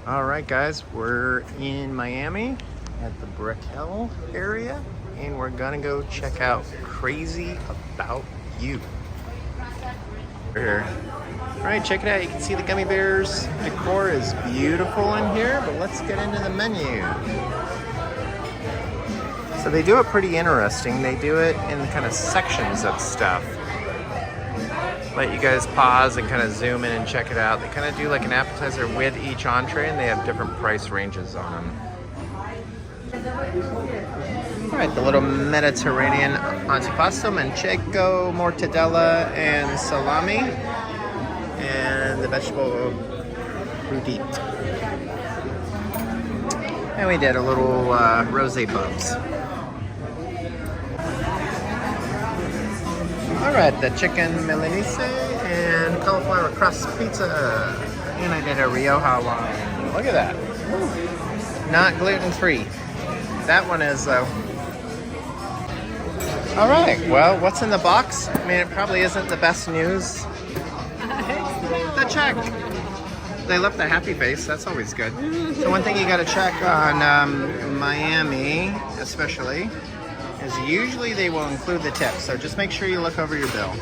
All right, guys, we're in Miami at the Brickell area, and we're gonna go check out Crazy About You. We're here. All right, check it out. You can see the gummy bears. Decor is beautiful in here, but let's get into the menu. So they do it pretty interesting. They do it in kind of sections of stuff. Let you guys pause and kind of zoom in and check it out. They kind of do like an appetizer with each entree, and they have different price ranges on them. All right, the little Mediterranean antipasto, manchego, mortadella, and salami, and the vegetable crudite. And we did a little rosé buns. All right, the chicken milanese and cauliflower crust pizza. And I did a Rioja wine. Look at that. Not gluten-free. That one is, though. All right, well, what's in the box? I mean, it probably isn't the best news. The check. They left the happy face. That's always good. So one thing you got to check on Miami, especially, is usually they will include the tip. So just make sure you look over your bill.